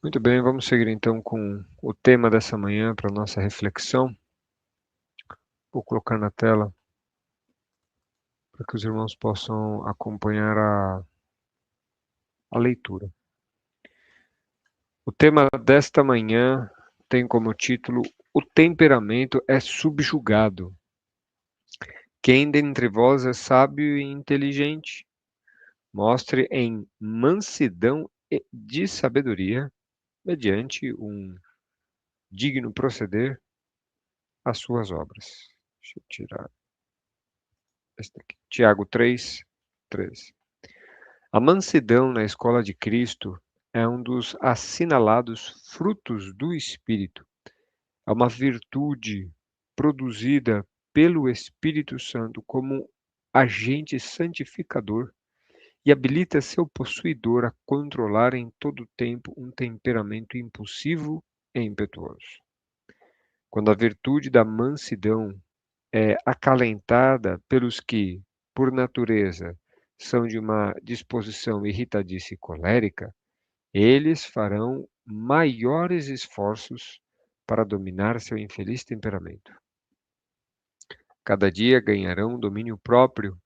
Muito bem, vamos seguir então com o tema dessa manhã para nossa reflexão. Vou colocar na tela para que os irmãos possam acompanhar a leitura. O tema desta manhã tem como título: O temperamento é subjugado. Quem dentre vós é sábio e inteligente? Mostre em mansidão e de sabedoria, mediante um digno proceder, as suas obras. Deixa eu tirar esta aqui. Tiago 3:13. A mansidão na escola de Cristo é um dos assinalados frutos do Espírito. É uma virtude produzida pelo Espírito Santo como agente santificador e habilita seu possuidor a controlar em todo o tempo um temperamento impulsivo e impetuoso. Quando a virtude da mansidão é acalentada pelos que, por natureza, são de uma disposição irritadiça e colérica, eles farão maiores esforços para dominar seu infeliz temperamento. Cada dia ganharão domínio próprio,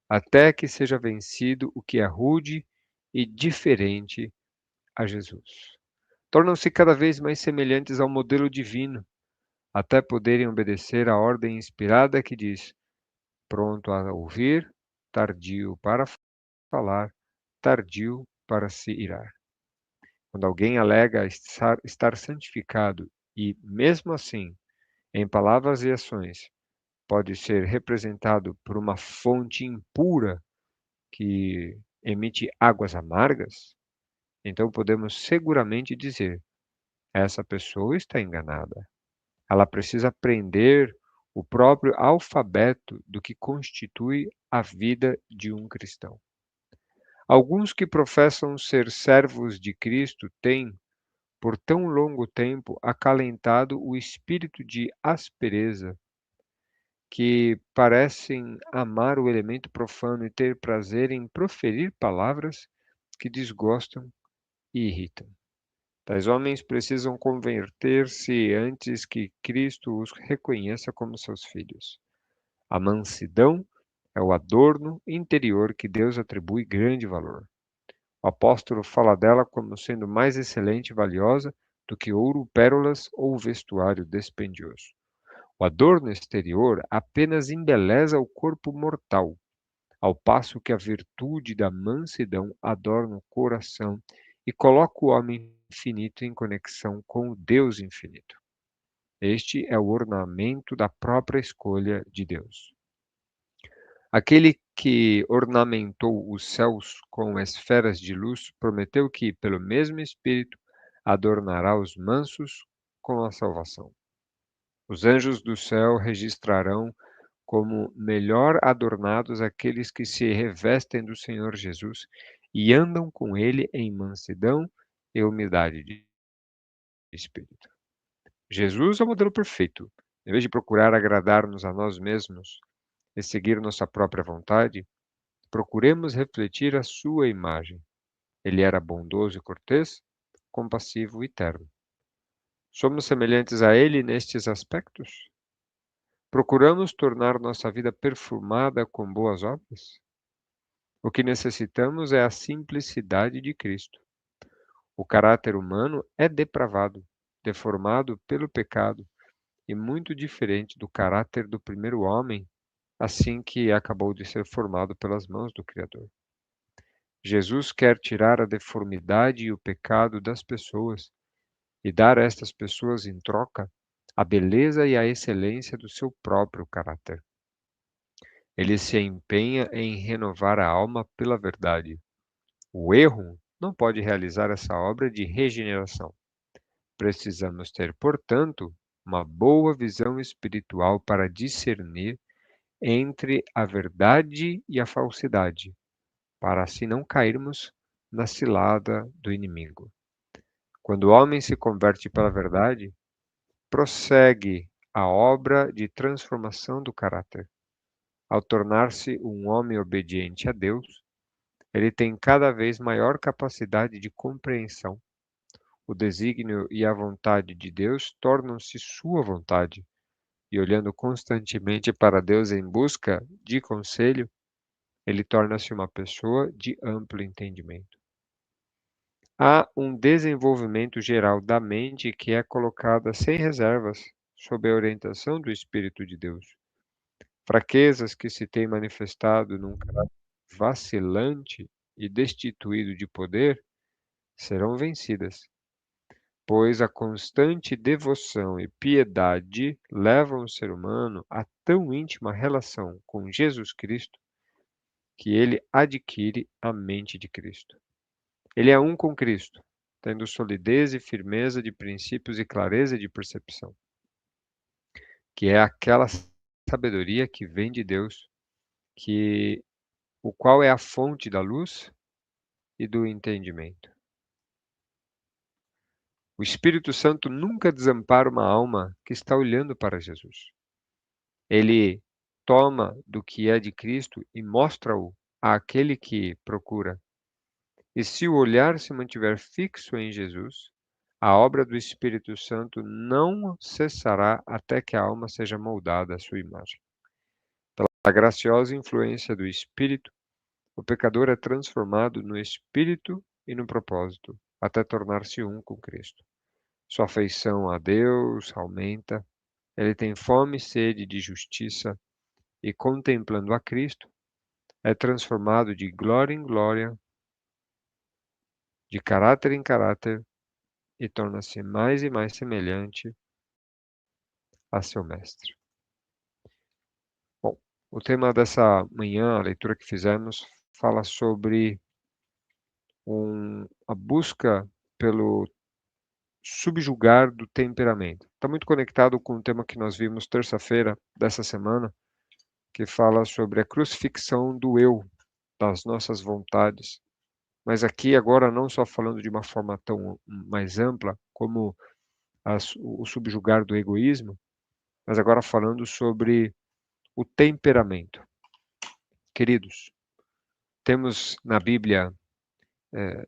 até que seja vencido o que é rude e diferente a Jesus. Tornam-se cada vez mais semelhantes ao modelo divino, até poderem obedecer à ordem inspirada que diz: pronto a ouvir, tardio para falar, tardio para se irar. Quando alguém alega estar santificado e, mesmo assim, em palavras e ações, pode ser representado por uma fonte impura que emite águas amargas, então podemos seguramente dizer: essa pessoa está enganada. Ela precisa aprender o próprio alfabeto do que constitui a vida de um cristão. Alguns que professam ser servos de Cristo têm, por tão longo tempo, acalentado o espírito de aspereza, que parecem amar o elemento profano e ter prazer em proferir palavras que desgostam e irritam. Tais homens precisam converter-se antes que Cristo os reconheça como seus filhos. A mansidão é o adorno interior que Deus atribui grande valor. O apóstolo fala dela como sendo mais excelente e valiosa do que ouro, pérolas ou vestuário dispendioso. O adorno exterior apenas embeleza o corpo mortal, ao passo que a virtude da mansidão adorna o coração e coloca o homem infinito em conexão com o Deus infinito. Este é o ornamento da própria escolha de Deus. Aquele que ornamentou os céus com esferas de luz prometeu que, pelo mesmo Espírito, adornará os mansos com a salvação. Os anjos do céu registrarão como melhor adornados aqueles que se revestem do Senhor Jesus e andam com ele em mansidão e humildade de espírito. Jesus é o modelo perfeito. Em vez de procurar agradar-nos a nós mesmos e seguir nossa própria vontade, procuremos refletir a sua imagem. Ele era bondoso e cortês, compassivo e terno. Somos semelhantes a ele nestes aspectos? Procuramos tornar nossa vida perfumada com boas obras? O que necessitamos é a simplicidade de Cristo. O caráter humano é depravado, deformado pelo pecado e muito diferente do caráter do primeiro homem, assim que acabou de ser formado pelas mãos do Criador. Jesus quer tirar a deformidade e o pecado das pessoas e dar a estas pessoas em troca a beleza e a excelência do seu próprio caráter. Ele se empenha em renovar a alma pela verdade. O erro não pode realizar essa obra de regeneração. Precisamos ter, portanto, uma boa visão espiritual para discernir entre a verdade e a falsidade, para assim não cairmos na cilada do inimigo. Quando o homem se converte pela verdade, prossegue a obra de transformação do caráter. Ao tornar-se um homem obediente a Deus, ele tem cada vez maior capacidade de compreensão. o desígnio e a vontade de Deus tornam-se sua vontade, e olhando constantemente para Deus em busca de conselho, ele torna-se uma pessoa de amplo entendimento. Há um desenvolvimento geral da mente que é colocada sem reservas sob a orientação do Espírito de Deus. Fraquezas que se têm manifestado num caráter vacilante e destituído de poder serão vencidas, pois a constante devoção e piedade levam o ser humano a tão íntima relação com Jesus Cristo que ele adquire a mente de Cristo. Ele é um com Cristo, tendo solidez e firmeza de princípios e clareza de percepção, que é aquela sabedoria que vem de Deus, o qual é a fonte da luz e do entendimento. O Espírito Santo nunca desampara uma alma que está olhando para Jesus. Ele toma do que é de Cristo e mostra-o àquele que procura. E se o olhar se mantiver fixo em Jesus, a obra do Espírito Santo não cessará até que a alma seja moldada à sua imagem. Pela graciosa influência do Espírito, o pecador é transformado no Espírito e no propósito, até tornar-se um com Cristo. Sua afeição a Deus aumenta, ele tem fome e sede de justiça, e contemplando a Cristo, é transformado de glória em glória, de caráter em caráter, e torna-se mais e mais semelhante a seu Mestre. Bom, o tema dessa manhã, a leitura que fizemos, fala sobre a busca pelo subjugar do temperamento. Está muito conectado com o tema que nós vimos terça-feira dessa semana, que fala sobre a crucifixão do eu, das nossas vontades. Mas aqui agora não só falando de uma forma tão mais ampla como o subjugar do egoísmo, mas agora falando sobre o temperamento. Queridos, temos na Bíblia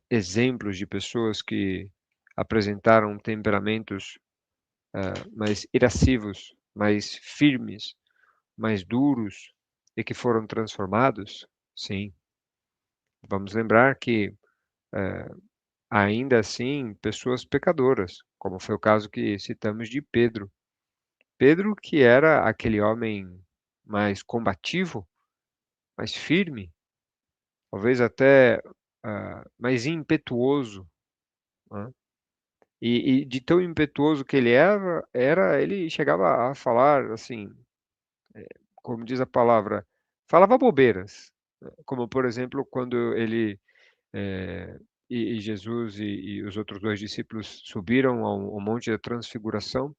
exemplos de pessoas que apresentaram temperamentos mais irascivos, mais firmes, mais duros e que foram transformados? Sim. Vamos lembrar que ainda assim pessoas pecadoras, como foi o caso que citamos de Pedro. Pedro, que era aquele homem mais combativo, mais firme, talvez até mais impetuoso, né? E de tão impetuoso que ele ele chegava a falar assim, como diz a palavra, falava bobeiras, né? Como por exemplo quando ele e Jesus e os outros dois discípulos subiram ao Monte da Transfiguração,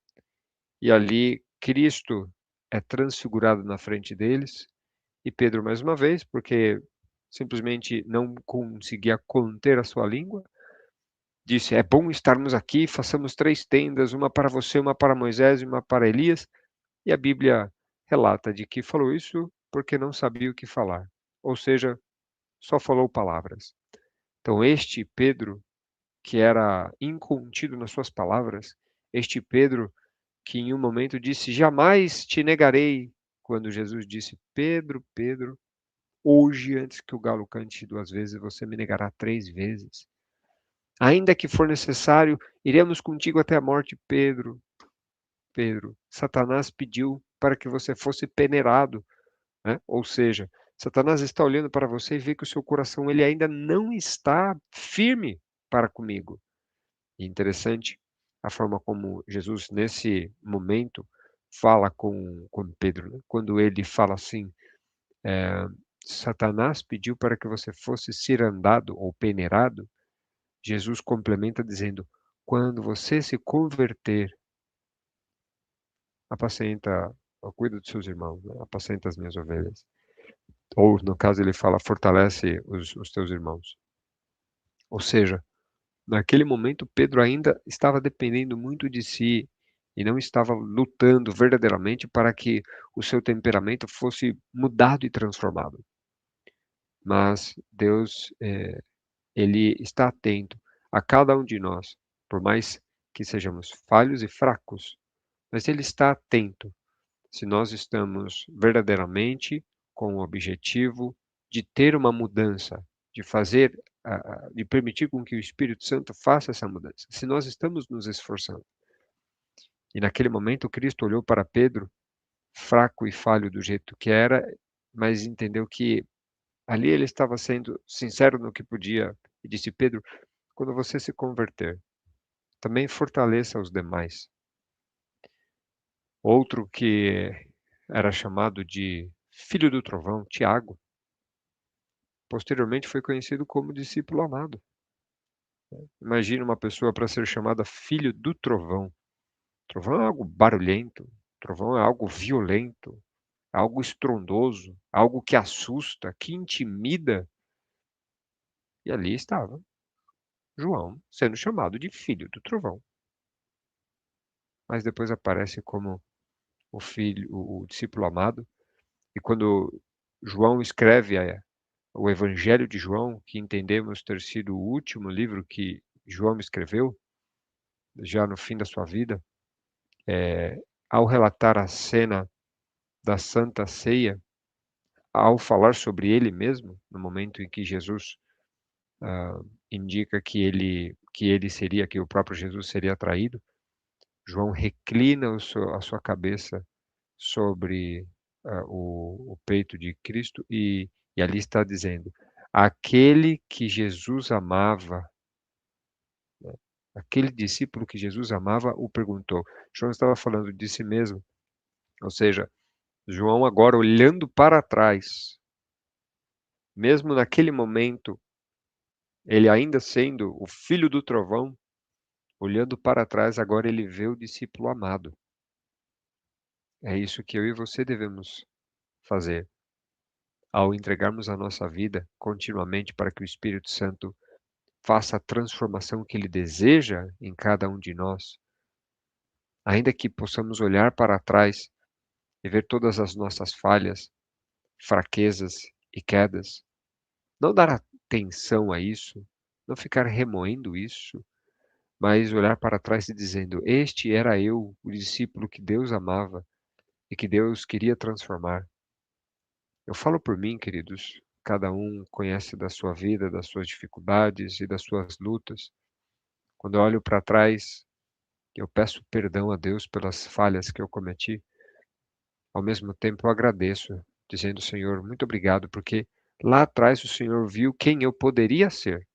e ali Cristo é transfigurado na frente deles, e Pedro mais uma vez, porque simplesmente não conseguia conter a sua língua, disse: é bom estarmos aqui, façamos 3 tendas, uma para você, uma para Moisés e uma para Elias. E a Bíblia relata de que falou isso porque não sabia o que falar, ou seja, só falou palavras. Então este Pedro, que era incontido nas suas palavras, este Pedro que em um momento disse: jamais te negarei, quando Jesus disse: Pedro, Pedro, hoje antes que o galo cante 2 vezes, você me negará 3 vezes. Ainda que for necessário, iremos contigo até a morte. Pedro, Pedro, Satanás pediu para que você fosse peneirado, né? Ou seja, Satanás está olhando para você e vê que o seu coração ele ainda não está firme para comigo. E interessante a forma como Jesus, nesse momento, fala com Pedro, né? Quando ele fala assim, Satanás pediu para que você fosse cirandado ou peneirado, Jesus complementa dizendo, quando você se converter, apacenta, cuida dos seus irmãos, né? Apacenta as minhas ovelhas. Ou, no caso, ele fala, fortalece os teus irmãos. Ou seja, naquele momento, Pedro ainda estava dependendo muito de si e não estava lutando verdadeiramente para que o seu temperamento fosse mudado e transformado. Mas Deus, ele está atento a cada um de nós por mais que sejamos falhos e fracos, mas Ele está atento se nós estamos verdadeiramente com o objetivo de ter uma mudança, de fazer, de permitir com que o Espírito Santo faça essa mudança. Se nós estamos nos esforçando. E naquele momento Cristo olhou para Pedro, fraco e falho do jeito que era, mas entendeu que ali ele estava sendo sincero no que podia e disse: Pedro, quando você se converter, também fortaleça os demais. Outro que era chamado de filho do trovão, Tiago, posteriormente foi conhecido como discípulo amado. Imagina uma pessoa para ser chamada filho do trovão. Trovão é algo barulhento, trovão é algo violento, é algo estrondoso, algo que assusta, que intimida. E ali estava João sendo chamado de filho do trovão. Mas depois aparece como o filho, o discípulo amado. E quando João escreve o Evangelho de João, que entendemos ter sido o último livro que João escreveu, já no fim da sua vida, ao relatar a cena da Santa Ceia, ao falar sobre ele mesmo, no momento em que Jesus indica que o próprio Jesus seria traído, João reclina a sua cabeça sobre o peito de Cristo e ali está dizendo: aquele que Jesus amava, aquele discípulo que Jesus amava, o perguntou. João estava falando de si mesmo, ou seja, João agora olhando para trás, mesmo naquele momento, ele ainda sendo o filho do trovão, olhando para trás, agora ele vê o discípulo amado. É isso que eu e você devemos fazer ao entregarmos a nossa vida continuamente para que o Espírito Santo faça a transformação que Ele deseja em cada um de nós, ainda que possamos olhar para trás e ver todas as nossas falhas, fraquezas e quedas, não dar atenção a isso, não ficar remoendo isso, mas olhar para trás e dizendo: este era eu, o discípulo que Deus amava e que Deus queria transformar. Eu falo por mim, queridos, cada um conhece da sua vida, das suas dificuldades e das suas lutas. Quando eu olho para trás, eu peço perdão a Deus pelas falhas que eu cometi. Ao mesmo tempo, eu agradeço, dizendo: Senhor, muito obrigado, porque lá atrás o Senhor viu quem eu poderia ser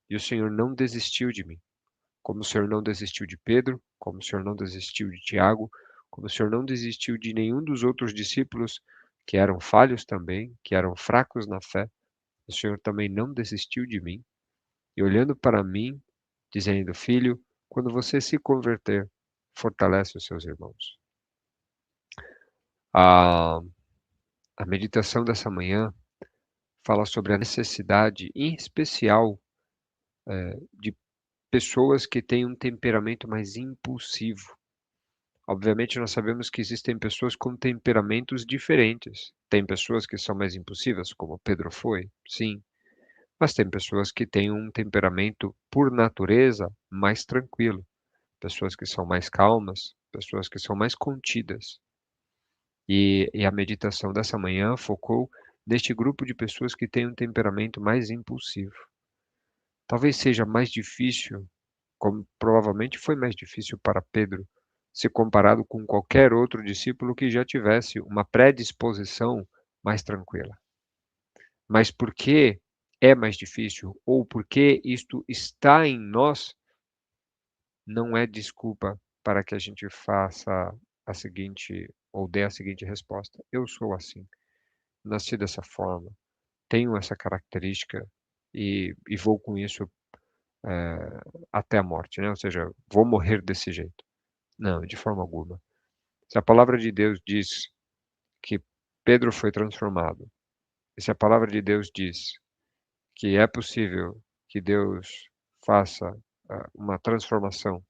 e o Senhor não desistiu de mim. Como o Senhor não desistiu de Pedro, como o Senhor não desistiu de Tiago, como o Senhor não desistiu de nenhum dos outros discípulos que eram falhos também, que eram fracos na fé, o Senhor também não desistiu de mim. E olhando para mim, dizendo: Filho, quando você se converter, fortalece os seus irmãos. A, a meditação dessa manhã fala sobre a necessidade, em especial, de pessoas que têm um temperamento mais impulsivo. Obviamente, nós sabemos que existem pessoas com temperamentos diferentes. Tem pessoas que são mais impulsivas, como Pedro foi, sim. Mas tem pessoas que têm um temperamento, por natureza, mais tranquilo. Pessoas que são mais calmas, pessoas que são mais contidas. E a meditação dessa manhã focou neste grupo de pessoas que têm um temperamento mais impulsivo. Talvez seja mais difícil, como provavelmente foi mais difícil para Pedro, se comparado com qualquer outro discípulo que já tivesse uma predisposição mais tranquila. Mas por que é mais difícil, ou porque isto está em nós, não é desculpa para que a gente faça a seguinte, ou dê a seguinte resposta: eu sou assim, nasci dessa forma, tenho essa característica e vou com isso até a morte, né? Ou seja, vou morrer desse jeito. Não, de forma alguma. Se a palavra de Deus diz que Pedro foi transformado, e se a palavra de Deus diz que é possível que Deus faça uma transformação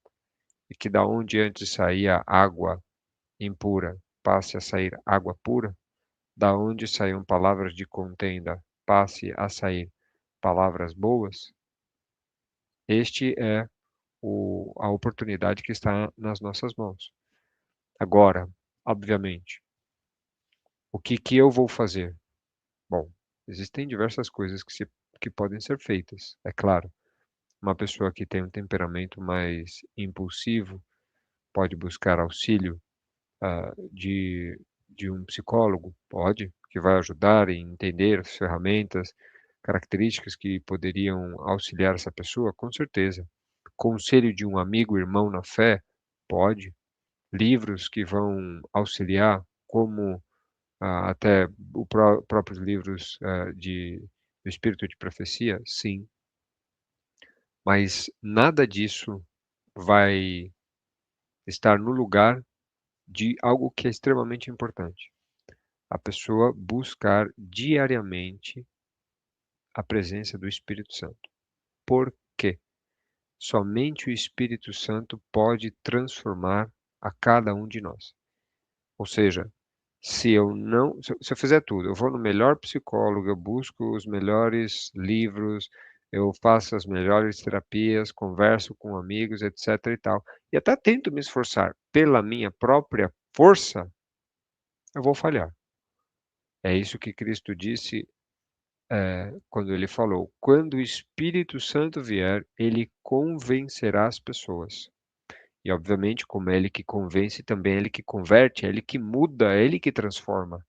e que da onde antes saía água impura passe a sair água pura, da onde saíam palavras de contenda passe a sair palavras boas, este é a oportunidade que está nas nossas mãos. Agora, obviamente, o que eu vou fazer? Bom, existem diversas coisas que podem ser feitas, é claro. Uma pessoa que tem um temperamento mais impulsivo pode buscar auxílio de um psicólogo, pode, que vai ajudar em entender as ferramentas, características que poderiam auxiliar essa pessoa, com certeza. Conselho de um amigo, irmão na fé, pode. Livros que vão auxiliar, como até próprios livros do Espírito de Profecia, sim. Mas nada disso vai estar no lugar de algo que é extremamente importante. A pessoa buscar diariamente a presença do Espírito Santo. Por quê? Somente o Espírito Santo pode transformar a cada um de nós. Ou seja, se eu fizer tudo, eu vou no melhor psicólogo, eu busco os melhores livros, eu faço as melhores terapias, converso com amigos, etc e tal, e até tento me esforçar pela minha própria força, eu vou falhar. É isso que Cristo disse, quando ele falou: "Quando o Espírito Santo vier, ele convencerá as pessoas". E obviamente, como é ele que convence, também é ele que converte, é ele que muda, é ele que transforma.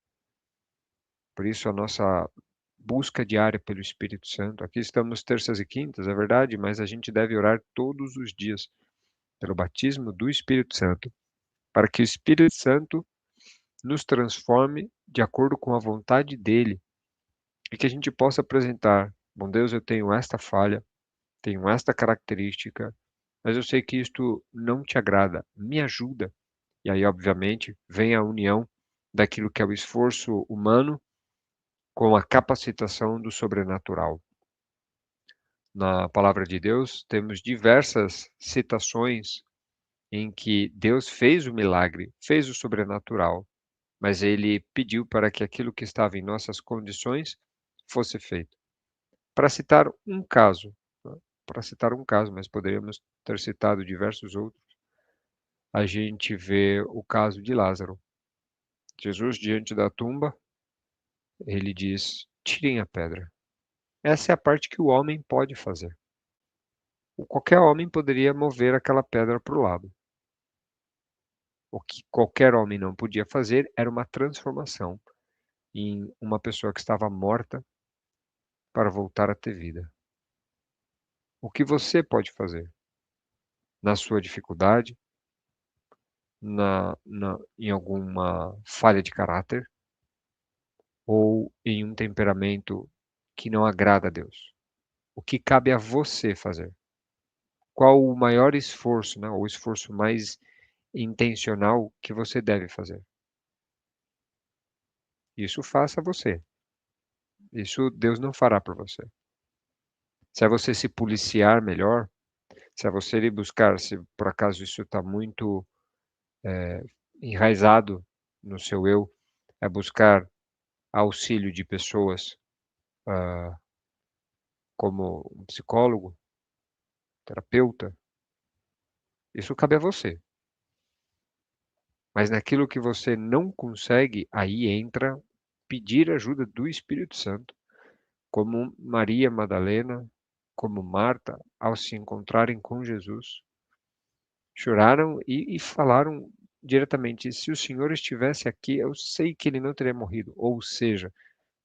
Por isso a nossa busca diária pelo Espírito Santo. Aqui estamos terças e quintas, é verdade, mas a gente deve orar todos os dias pelo batismo do Espírito Santo, para que o Espírito Santo nos transforme de acordo com a vontade dele e que a gente possa apresentar: bom Deus, eu tenho esta falha, tenho esta característica, mas eu sei que isto não te agrada, me ajuda. E aí, obviamente, vem a união daquilo que é o esforço humano com a capacitação do sobrenatural. Na palavra de Deus, temos diversas citações em que Deus fez o milagre, fez o sobrenatural, mas ele pediu para que aquilo que estava em nossas condições fosse feito. Para citar um caso, né, para citar um caso, mas poderíamos ter citado diversos outros, a gente vê o caso de Lázaro. Jesus, diante da tumba, ele diz: tirem a pedra. Essa é a parte que o homem pode fazer. Qualquer homem poderia mover aquela pedra para o lado. O que qualquer homem não podia fazer era uma transformação em uma pessoa que estava morta para voltar a ter vida. O que você pode fazer? Na sua dificuldade, em alguma falha de caráter ou em um temperamento que não agrada a Deus? O que cabe a você fazer? Qual o maior esforço, né, ou o esforço mais intencional que você deve fazer? Isso faça você. Isso Deus não fará por você. Se é você se policiar melhor, se é você ir buscar, se por acaso isso está muito enraizado no seu eu, é buscar auxílio de pessoas como um psicólogo, terapeuta, isso cabe a você. Mas naquilo que você não consegue, aí entra pedir ajuda do Espírito Santo, como Maria Madalena, como Marta, ao se encontrarem com Jesus, choraram e falaram diretamente: se o Senhor estivesse aqui, eu sei que ele não teria morrido. Ou seja,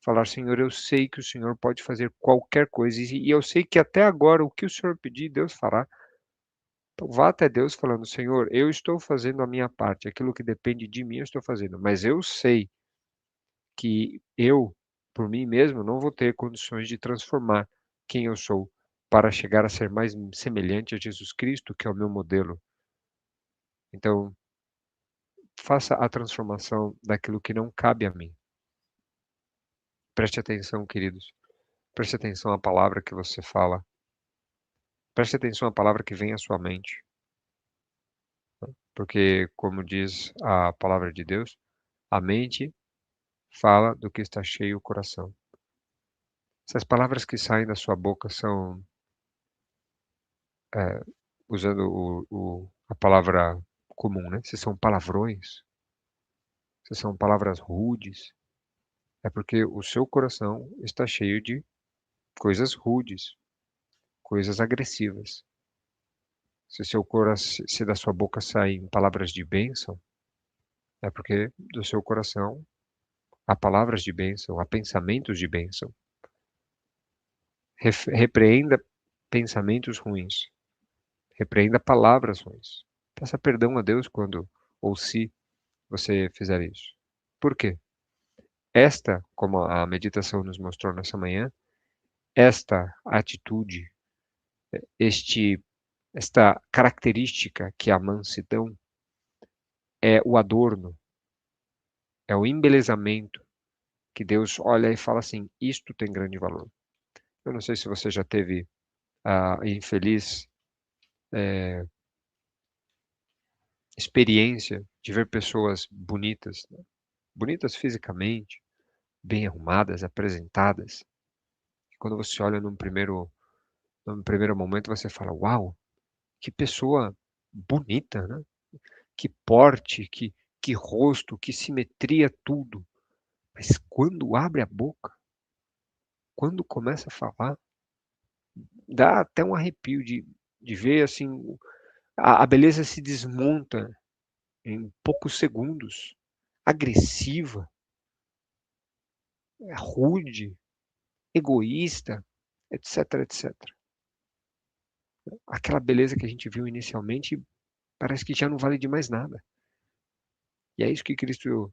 falar: Senhor, eu sei que o Senhor pode fazer qualquer coisa e eu sei que até agora o que o Senhor pedir, Deus fará. Então vá até Deus falando: Senhor, eu estou fazendo a minha parte, aquilo que depende de mim eu estou fazendo, mas eu sei que eu, por mim mesmo, não vou ter condições de transformar quem eu sou para chegar a ser mais semelhante a Jesus Cristo, que é o meu modelo. Então, faça a transformação daquilo que não cabe a mim. Preste atenção, queridos. Preste atenção à palavra que você fala. Preste atenção à palavra que vem à sua mente. Porque, como diz a palavra de Deus, a mente fala do que está cheio o coração. Se as palavras que saem da sua boca são usando a palavra comum, né? Se são palavrões, se são palavras rudes, é porque o seu coração está cheio de coisas rudes, coisas agressivas. Se da sua boca saem palavras de bênção, é porque do seu coração há palavras de bênção, há pensamentos de bênção. Repreenda pensamentos ruins, repreenda palavras ruins. Peça perdão a Deus quando ou se você fizer isso. Por quê? Como a meditação nos mostrou nessa manhã, esta atitude, este, esta característica que é a mansidão, é o adorno, é o embelezamento que Deus olha e fala assim, isto tem grande valor. Eu não sei se você já teve a infeliz experiência de ver pessoas bonitas, né? Bonitas fisicamente, bem arrumadas, apresentadas. E quando você olha num primeiro momento, você fala, uau, que pessoa bonita, né? Que porte, que rosto, que simetria, tudo. Mas quando abre a boca, quando começa a falar, dá até um arrepio de ver assim, a beleza se desmonta em poucos segundos, agressiva, rude, egoísta, etc, etc. Aquela beleza que a gente viu inicialmente parece que já não vale de mais nada. E é isso que Cristo,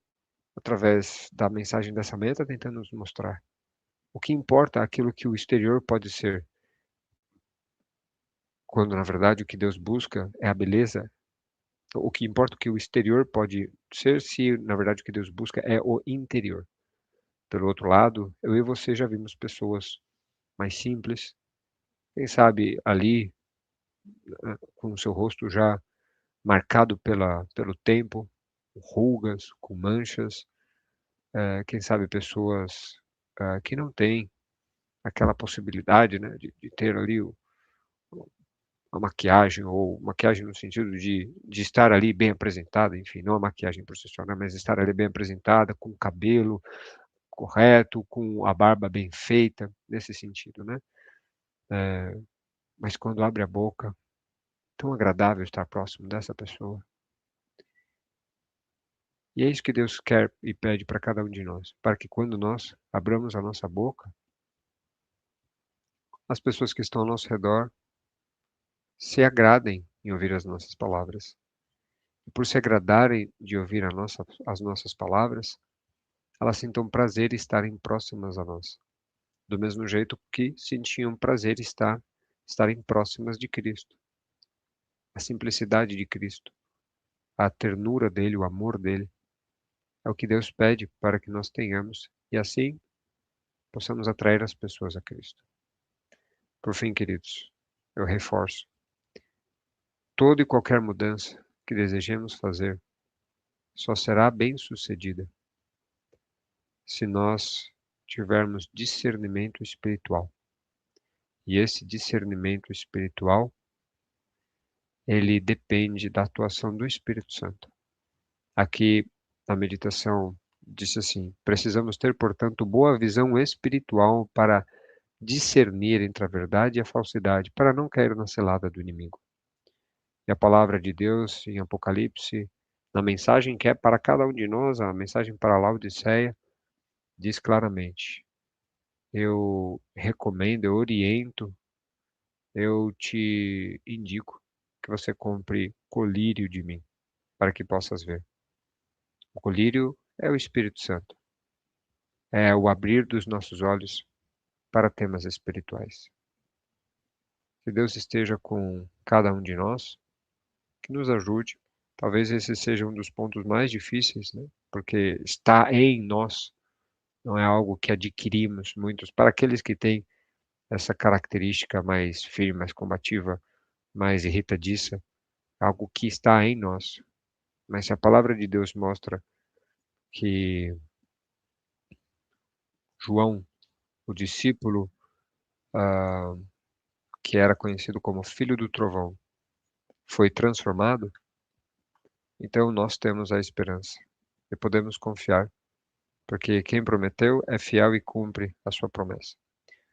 através da mensagem dessa manhã, está tentando nos mostrar. O que importa é aquilo que o exterior pode ser, quando na verdade o que Deus busca é a beleza. O que importa é o que o exterior pode ser, se na verdade o que Deus busca é o interior. Pelo outro lado, eu e você já vimos pessoas mais simples, quem sabe ali com o seu rosto já marcado pelo tempo, com rugas, com manchas, quem sabe pessoas que não têm aquela possibilidade, né, de ter ali a maquiagem, ou maquiagem no sentido de estar ali bem apresentada, enfim, não a maquiagem processual, mas estar ali bem apresentada, com o cabelo correto, com a barba bem feita, nesse sentido, né? Mas quando abre a boca, tão agradável estar próximo dessa pessoa. E é isso que Deus quer e pede para cada um de nós, para que quando nós abramos a nossa boca, as pessoas que estão ao nosso redor se agradem em ouvir as nossas palavras. E por se agradarem de ouvir as nossas palavras, elas sintam prazer em estarem próximas a nós, do mesmo jeito que sentiam prazer em estarem próximas de Cristo. A simplicidade de Cristo, a ternura dele, o amor dele, é o que Deus pede para que nós tenhamos e assim possamos atrair as pessoas a Cristo. Por fim, queridos, eu reforço: toda e qualquer mudança que desejemos fazer só será bem-sucedida se nós tivermos discernimento espiritual. E esse discernimento espiritual, ele depende da atuação do Espírito Santo. Aqui, a meditação disse assim: precisamos ter, portanto, boa visão espiritual para discernir entre a verdade e a falsidade, para não cair na cilada do inimigo. E a palavra de Deus em Apocalipse, na mensagem que é para cada um de nós, a mensagem para a Laodiceia, diz claramente: eu recomendo, eu oriento, eu te indico que você compre colírio de mim, para que possas ver. O colírio é o Espírito Santo, é o abrir dos nossos olhos para temas espirituais. Que Deus esteja com cada um de nós, que nos ajude. Talvez esse seja um dos pontos mais difíceis, né? Porque está em nós, não é algo que adquirimos. Muitos, para aqueles que têm essa característica mais firme, mais combativa, mais irritadiça, algo que está em nós. Mas se a palavra de Deus mostra que João, o discípulo que era conhecido como filho do trovão, foi transformado, então nós temos a esperança e podemos confiar, porque quem prometeu é fiel e cumpre a sua promessa.